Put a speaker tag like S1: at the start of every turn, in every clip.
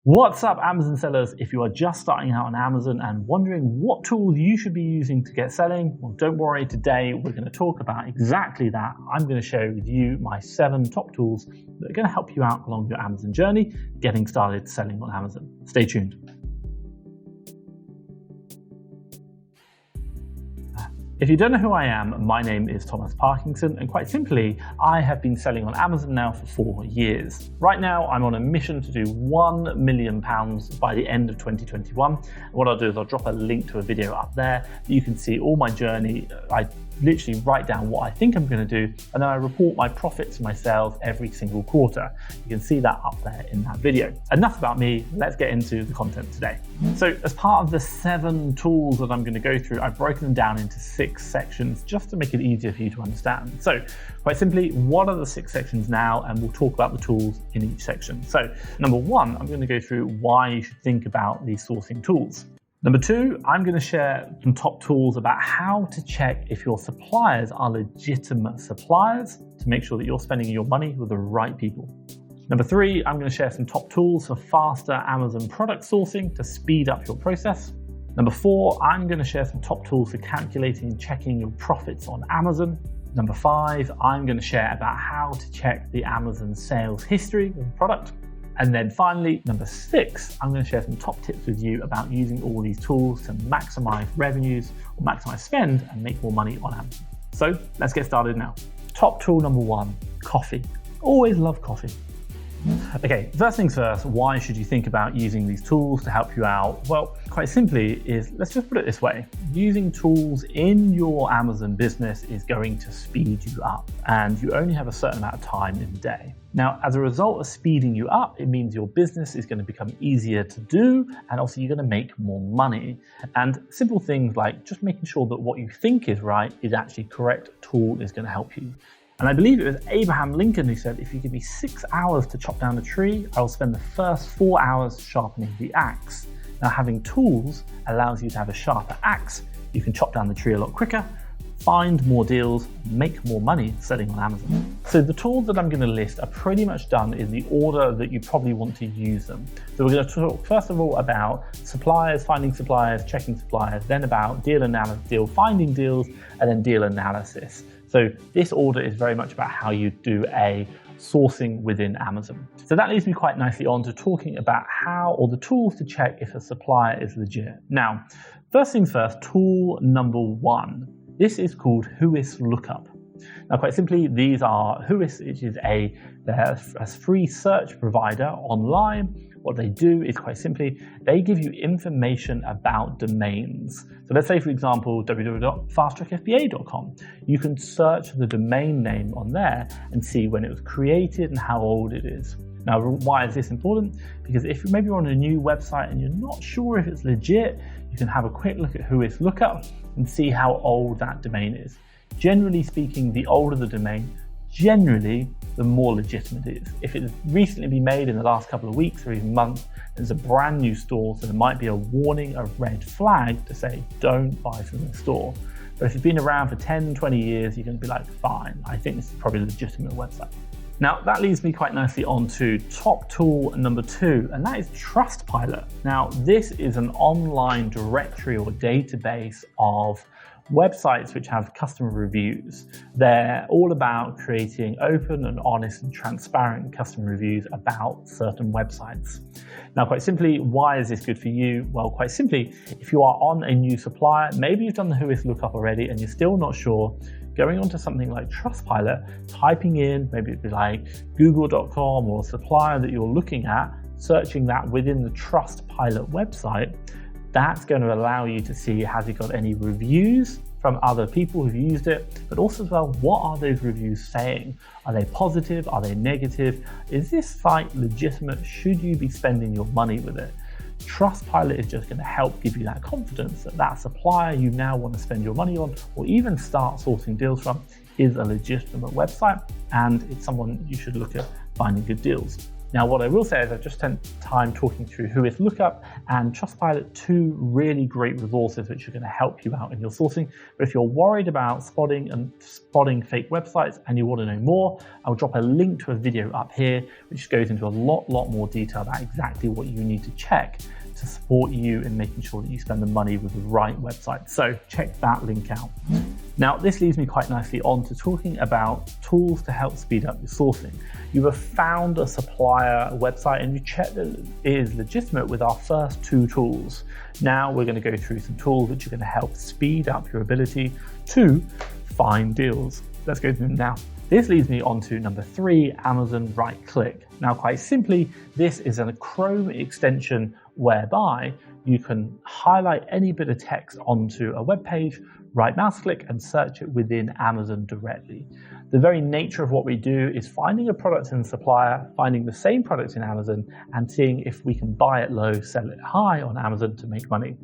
S1: What's up, Amazon sellers? If you are just starting out on Amazon and wondering what tools you should be using to get selling, well, don't worry. Today we're going to talk about exactly that. I'm going to share with you my 7 top tools that are going to help you out along your Amazon journey, getting started selling on Amazon. Stay tuned. If you don't know who I am, my name is Thomas Parkinson, and quite simply, I have been selling on Amazon now for 4 years. Right now, I'm on a mission to do £1 million by the end of 2021. And what I'll do is I'll drop a link to a video up there that you can see all my journey. I literally write down what I think I'm going to do, and then I report my profits and my sales every single quarter. You can see that up there in that video. Enough about me, let's get into the content today. So as part of the 7 tools that I'm going to go through, I've broken them down into 6 sections just to make it easier for you to understand. So quite simply, what are the 6 sections now? And we'll talk about the tools in each section. So number 1, I'm going to go through why you should think about these sourcing tools. Number 2, I'm going to share some top tools about how to check if your suppliers are legitimate suppliers to make sure that you're spending your money with the right people. Number 3, I'm going to share some top tools for faster Amazon product sourcing to speed up your process. Number 4, I'm going to share some top tools for calculating and checking your profits on Amazon. Number 5, I'm going to share about how to check the Amazon sales history of the product. And then finally, number 6, I'm going to share some top tips with you about using all these tools to maximize revenues or maximize spend and make more money on Amazon. So let's get started now. Top tool number 1, coffee. Always love coffee. Okay, first things first, why should you think about using these tools to help you out? Well, quite simply is, let's just put it this way. Using tools in your Amazon business is going to speed you up, and you only have a certain amount of time in the day. Now, as a result of speeding you up, it means your business is going to become easier to do, and also you're going to make more money. And simple things like just making sure that what you think is right is actually correct tool is going to help you. And I believe it was Abraham Lincoln who said, if you give me 6 hours to chop down a tree, I will spend the first 4 hours sharpening the axe. Now, having tools allows you to have a sharper axe. You can chop down the tree a lot quicker, find more deals, make more money selling on Amazon. So the tools that I'm going to list are pretty much done in the order that you probably want to use them. So we're going to talk first of all about suppliers, finding suppliers, checking suppliers, then about deal analysis, deal finding deals, and then deal analysis. So this order is very much about how you do a sourcing within Amazon. So that leads me quite nicely on to talking about how, or the tools to check if a supplier is legit. Now, first things first, tool number 1. This is called Whois Lookup. Now, quite simply, these are Whois, which is a free search provider online. What they do is quite simply, they give you information about domains. So let's say, for example, www.FastTrackFBA.com. You can search the domain name on there and see when it was created and how old it is. Now, why is this important? Because if maybe you're on a new website and you're not sure if it's legit, you can have a quick look at Whois Lookup and see how old that domain is. Generally speaking, the older the domain, generally the more legitimate it is. If it's recently been made in the last couple of weeks or even months, it's a brand new store, so there might be a warning, a red flag to say, don't buy from the store. But if it's been around for 10, 20 years, you're going to be like, fine, I think this is probably a legitimate website. Now, that leads me quite nicely on to top tool number 2, and that is Trustpilot. Now, this is an online directory or database of websites which have customer reviews. They're all about creating open and honest and transparent customer reviews about certain websites. Now, quite simply, why is this good for you? Well, quite simply, if you are on a new supplier, maybe you've done the Whois Lookup already and you're still not sure, going onto something like Trustpilot, typing in, maybe it'd be like google.com or a supplier that you're looking at, searching that within the Trustpilot website, that's going to allow you to see, has it got any reviews from other people who've used it, but also as well, what are those reviews saying? Are they positive? Are they negative? Is this site legitimate? Should you be spending your money with it? Trustpilot is just going to help give you that confidence that that supplier you now want to spend your money on, or even start sourcing deals from, is a legitimate website, and it's someone you should look at finding good deals. Now, what I will say is I've just spent time talking through Whois Lookup and Trustpilot, two really great resources which are going to help you out in your sourcing. But if you're worried about spotting fake websites and you want to know more, I'll drop a link to a video up here which goes into a lot more detail about exactly what you need to check to support you in making sure that you spend the money with the right website. So check that link out. Now, this leads me quite nicely on to talking about tools to help speed up your sourcing. You have found a supplier website and you check that it is legitimate with our first two tools. Now we're going to go through some tools which are going to help speed up your ability to find deals. Let's go through them now. This leads me on to number 3, Amazon Right Click. Now, quite simply, this is a Chrome extension whereby you can highlight any bit of text onto a web page, right mouse click and search it within Amazon directly. The very nature of what we do is finding a product in the supplier, finding the same product in Amazon and seeing if we can buy it low, sell it high on Amazon to make money.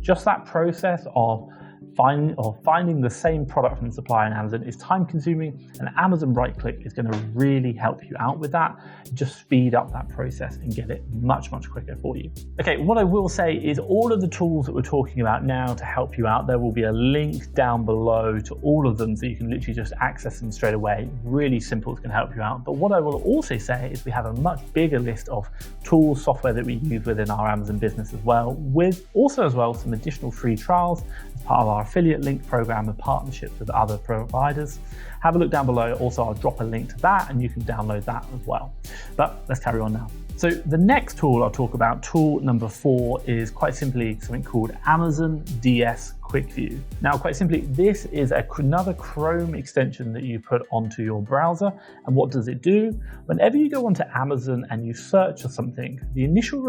S1: Just that process of finding the same product from the supplier in Amazon is time consuming, and Amazon Right Click is going to really help you out with that. Just speed up that process and get it much quicker for you. Okay, what I will say is all of the tools that we're talking about now to help you out, there will be a link down below to all of them so you can literally just access them straight away. Really simple, it's going to help you out. But what I will also say is we have a much bigger list of tools, software that we use within our Amazon business as well, with also as well some additional free trials as part of our affiliate link program and partnerships with other providers. Have a look down below. Also, I'll drop a link to that and you can download that as well. But let's carry on now. So the next tool I'll talk about, tool number 4, is quite simply something called Amazon DS Quick View. Now, quite simply, this is another Chrome extension that you put onto your browser. And what does it do? Whenever you go onto Amazon and you search for something, the initial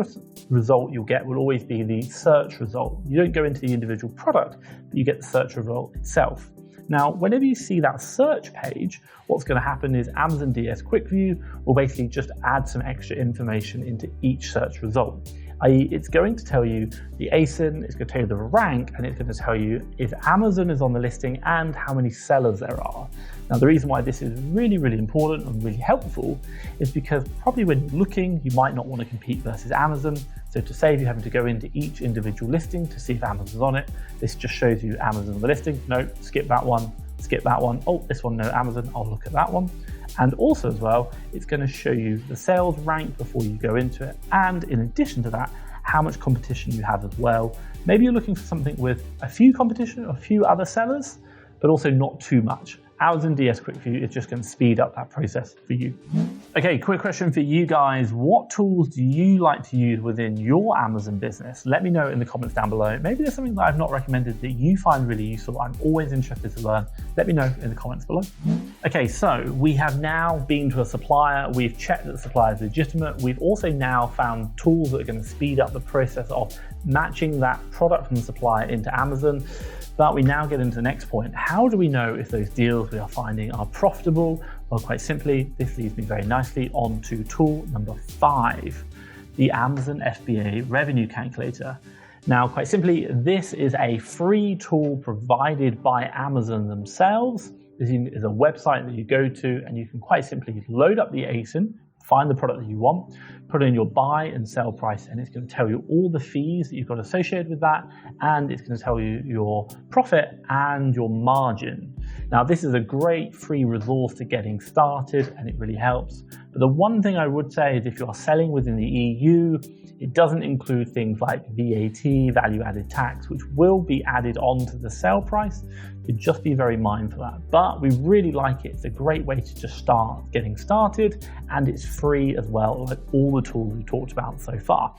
S1: result you'll get will always be the search result. You don't go into the individual product, but you get the search result itself. Now, whenever you see that search page, what's going to happen is Amazon DS Quick View will basically just add some extra information into each search result. i.e. it's going to tell you the ASIN, it's going to tell you the rank, and it's going to tell you if Amazon is on the listing and how many sellers there are. Now, the reason why this is really important and really helpful is because probably when you're looking, you might not want to compete versus Amazon. So to save you having to go into each individual listing to see if Amazon's on it, this just shows you Amazon on the listing. No, skip that one, skip that one. Oh, this one, no Amazon, I'll look at that one. And also as well, it's going to show you the sales rank before you go into it. And in addition to that, how much competition you have as well. Maybe you're looking for something with a few competition or a few other sellers, but also not too much. Amazon DS Quick View is just going to speed up that process for you. Okay, quick question for you guys. What tools do you like to use within your Amazon business? Let me know in the comments down below. Maybe there's something that I've not recommended that you find really useful. I'm always interested to learn. Let me know in the comments below. Okay, so we have now been to a supplier. We've checked that the supplier is legitimate. We've also now found tools that are going to speed up the process of matching that product from the supplier into Amazon. But we now get into the next point. How do we know if those deals we are finding are profitable? Well, quite simply, this leads me very nicely on to tool number 5, the Amazon FBA revenue calculator. Now, quite simply, this is a free tool provided by Amazon themselves. This is a website that you go to and you can quite simply load up the ASIN, find the product that you want, put in your buy and sell price, and it's going to tell you all the fees that you've got associated with that, and it's going to tell you your profit and your margin. Now, this is a great free resource to getting started, and it really helps. But the one thing I would say is if you are selling within the EU, it doesn't include things like VAT, value-added tax, which will be added onto the sale price. So just be very mindful of that. But we really like it. It's a great way to just start getting started, and it's free as well, like all the tools we talked about so far.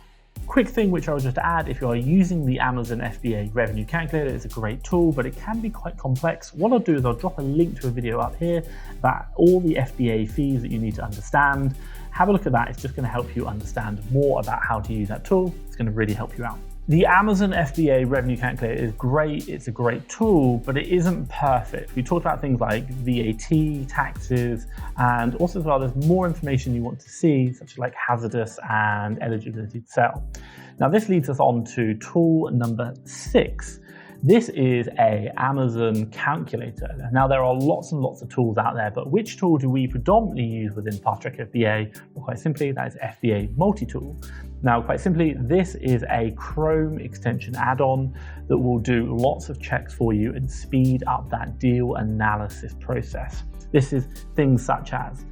S1: Quick thing which I'll just add, if you're using the Amazon FBA revenue calculator, it's a great tool, but it can be quite complex. What I'll do is I'll drop a link to a video up here about all the FBA fees that you need to understand. Have a look at that. It's just going to help you understand more about how to use that tool. It's going to really help you out. The Amazon FBA revenue calculator is great. It's a great tool, but it isn't perfect. We talked about things like VAT, taxes, and also as well, there's more information you want to see, such as like hazardous and eligibility to sell. Now, this leads us on to tool number 6. This is a Amazon calculator. Now there are lots and lots of tools out there, but which tool do we predominantly use within FastTrackFBA? Well, quite simply, that is FBA multi-tool. Now, quite simply, this is a Chrome extension add-on that will do lots of checks for you and speed up that deal analysis process. This is things such as,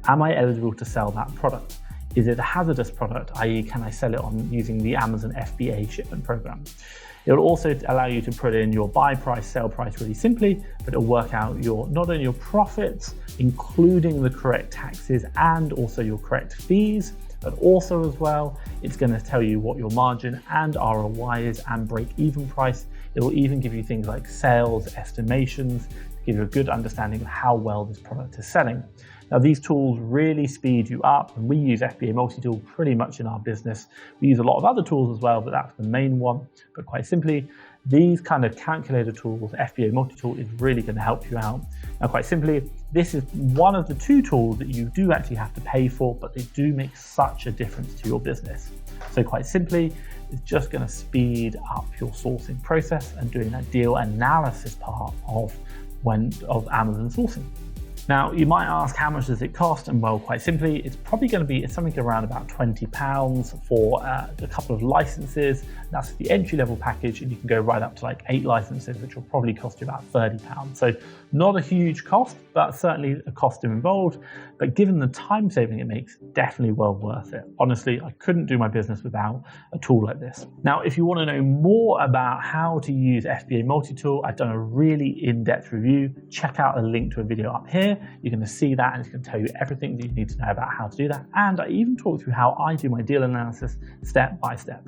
S1: am I eligible to sell that product? Is it a hazardous product, i.e. can I sell it on using the Amazon FBA shipment program? It will also allow you to put in your buy price, sell price really simply, but it'll work out not only your profits, including the correct taxes and also your correct fees, but also as well, it's going to tell you what your margin and ROI is and break-even price. It will even give you things like sales estimations to give you a good understanding of how well this product is selling. Now, these tools really speed you up, and we use FBA multi-tool pretty much in our business. We use a lot of other tools as well, but that's the main one. But quite simply, these kind of calculator tools, FBA multi-tool, is really going to help you out. Now, quite simply, this is one of the two tools that you do actually have to pay for, but they do make such a difference to your business. So quite simply, it's just going to speed up your sourcing process and doing that deal analysis part of Amazon sourcing. Now, you might ask, how much does it cost? And well, quite simply, it's probably going to be something around about £20 for a couple of licenses. That's the entry-level package, and you can go right up to like 8 licenses, which will probably cost you about £30. So not a huge cost, but certainly a cost involved. But given the time saving it makes, definitely well worth it. Honestly, I couldn't do my business without a tool like this. Now, if you want to know more about how to use FBA multi-tool, I've done a really in-depth review. Check out a link to a video up here. You're going to see that, and it's going to tell you everything that you need to know about how to do that. And I even talk through how I do my deal analysis step by step.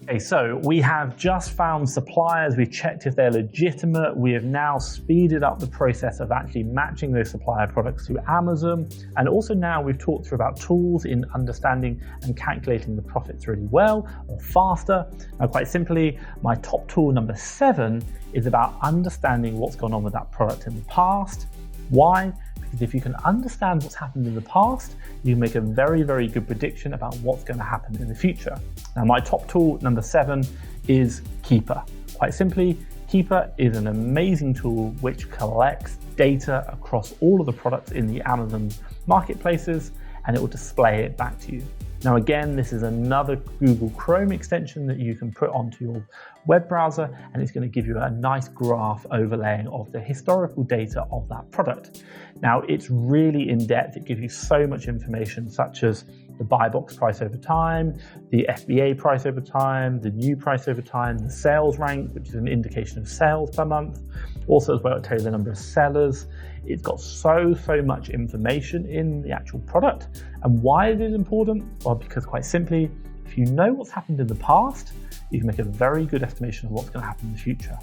S1: Okay, so we have just found suppliers. We've checked if they're legitimate. We have now speeded up the process of actually matching those supplier products to Amazon. And also now we've talked through about tools in understanding and calculating the profits really well or faster. Now, quite simply, my top tool number 7 is about understanding what's gone on with that product in the past. Why? Because if you can understand what's happened in the past, you can make a very, very good prediction about what's going to happen in the future. Now, my top tool, number 7, is Keeper. Quite simply, Keeper is an amazing tool which collects data across all of the products in the Amazon marketplaces, and it will display it back to you. Now, again, this is another Google Chrome extension that you can put onto your web browser, and it's going to give you a nice graph overlaying of the historical data of that product. Now, it's really in depth. It gives you so much information, such as the buy box price over time, the FBA price over time, the new price over time, the sales rank, which is an indication of sales per month. Also, as well, it tells you the number of sellers. It's got so much information in the actual product. And why is it important? Well, because quite simply, if you know what's happened in the past, you can make a very good estimation of what's going to happen in the future.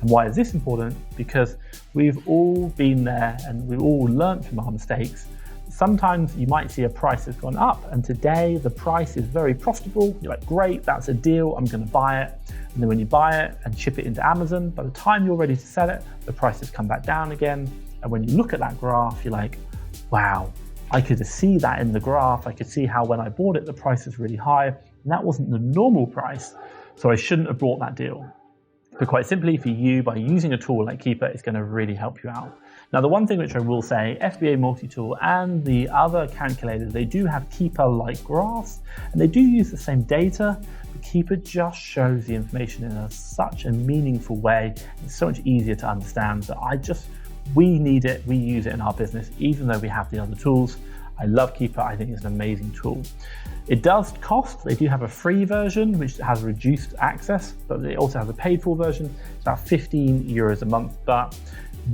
S1: And why is this important? Because we've all been there and we've all learned from our mistakes. Sometimes you might see a price has gone up, and today the price is very profitable. You're like, great, that's a deal, I'm going to buy it. And then when you buy it and ship it into Amazon, by the time you're ready to sell it, the price has come back down again. And when you look at that graph, you're like, wow, I could see that in the graph. I could see how when I bought it, the price is really high, and that wasn't the normal price. So I shouldn't have bought that deal. But quite simply for you, by using a tool like Keeper, it's going to really help you out. Now, the one thing which I will say, FBA multi-tool and the other calculators, they do have Keeper-like graphs, and they do use the same data, but Keeper just shows the information in such a meaningful way. It's so much easier to understand that we need it, we use it in our business, even though we have the other tools. I love Keeper, I think it's an amazing tool. It does cost. They do have a free version, which has reduced access, but they also have a paid for version. It's about €15 a month. But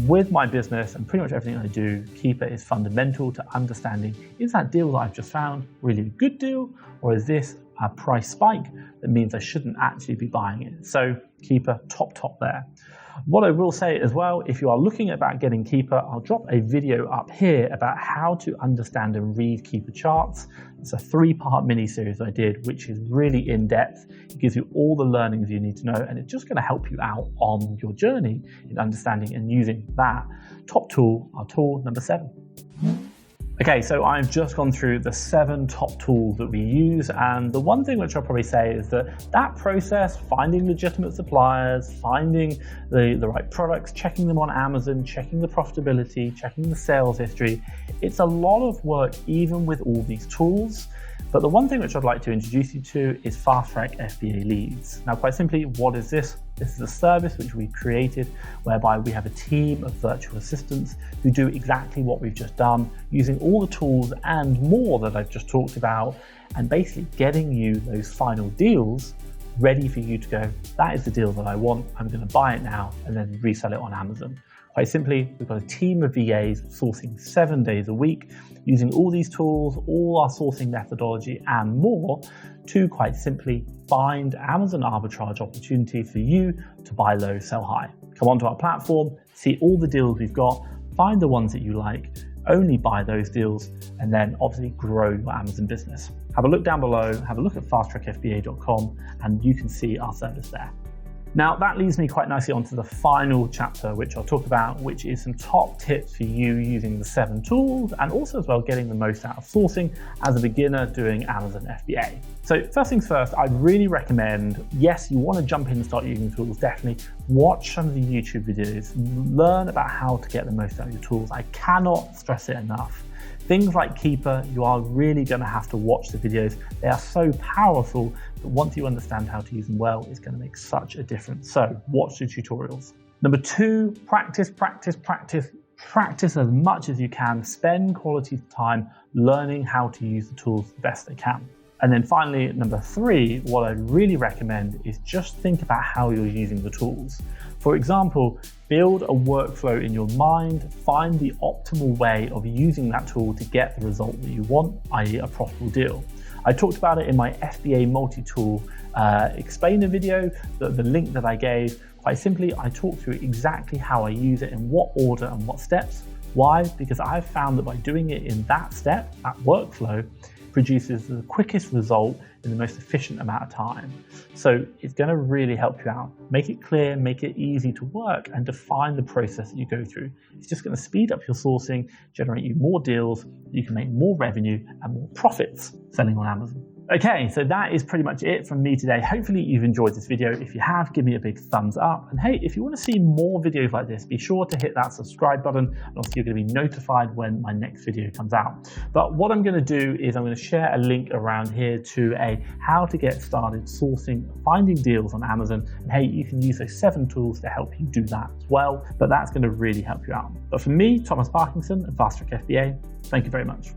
S1: with my business and pretty much everything I do, Keeper is fundamental to understanding, is that deal that I've just found really a good deal, or is this a price spike that means I shouldn't actually be buying it? So Keeper, top there. What I will say as well, if you are looking about getting Keeper, I'll drop a video up here about how to understand and read Keeper charts. It's a 3-part mini series I did, which is really in depth. It gives you all the learnings you need to know, and it's just going to help you out on your journey in understanding and using that top tool, our tool number 7. Okay, so I've just gone through the 7 top tools that we use, and the one thing which I'll probably say is that process, finding legitimate suppliers, finding the right products, checking them on Amazon, checking the profitability, checking the sales history, it's a lot of work even with all these tools. But the one thing which I'd like to introduce you to is FastTrackFBA Leads. Now, quite simply, what is this? This is a service which we've created whereby we have a team of virtual assistants who do exactly what we've just done, using all the tools and more that I've just talked about, and basically getting you those final deals ready for you to go, that is the deal that I want, I'm going to buy it now and then resell it on Amazon. Quite simply, we've got a team of VAs sourcing 7 days a week, using all these tools, all our sourcing methodology and more to quite simply find Amazon arbitrage opportunities for you to buy low, sell high. Come onto our platform, see all the deals we've got, find the ones that you like, only buy those deals, and then obviously grow your Amazon business. Have a look down below, have a look at FastTrackFBA.com, and you can see our service there. Now that leads me quite nicely onto the final chapter, which I'll talk about, which is some top tips for you using the 7 tools and also as well getting the most out of sourcing as a beginner doing Amazon FBA. So first things first, I'd really recommend, yes, you want to jump in and start using the tools, definitely watch some of the YouTube videos, learn about how to get the most out of your tools. I cannot stress it enough. Things like Keeper, you are really going to have to watch the videos. They are so powerful that once you understand how to use them well, it's going to make such a difference. So watch the tutorials. Number 2, practice as much as you can. Spend quality time learning how to use the tools the best they can. And then finally, number 3, what I'd really recommend is just think about how you're using the tools. For example, build a workflow in your mind, find the optimal way of using that tool to get the result that you want, i.e. a profitable deal. I talked about it in my FBA multi-tool explainer video, the link that I gave. Quite simply, I talked through exactly how I use it, in what order and what steps. Why? Because I've found that by doing it in that step, that workflow, produces the quickest result in the most efficient amount of time. So it's going to really help you out. Make it clear, make it easy to work, and define the process that you go through. It's just going to speed up your sourcing, generate you more deals, you can make more revenue and more profits selling on Amazon. Okay, so that is pretty much it from me today. Hopefully you've enjoyed this video. If you have, give me a big thumbs up. And hey, if you want to see more videos like this, be sure to hit that subscribe button. And also you're going to be notified when my next video comes out. But what I'm going to do is I'm going to share a link around here to a how to get started sourcing, finding deals on Amazon. And hey, you can use those 7 tools to help you do that as well. But that's going to really help you out. But for me, Thomas Parkinson and FastTrackFBA, thank you very much.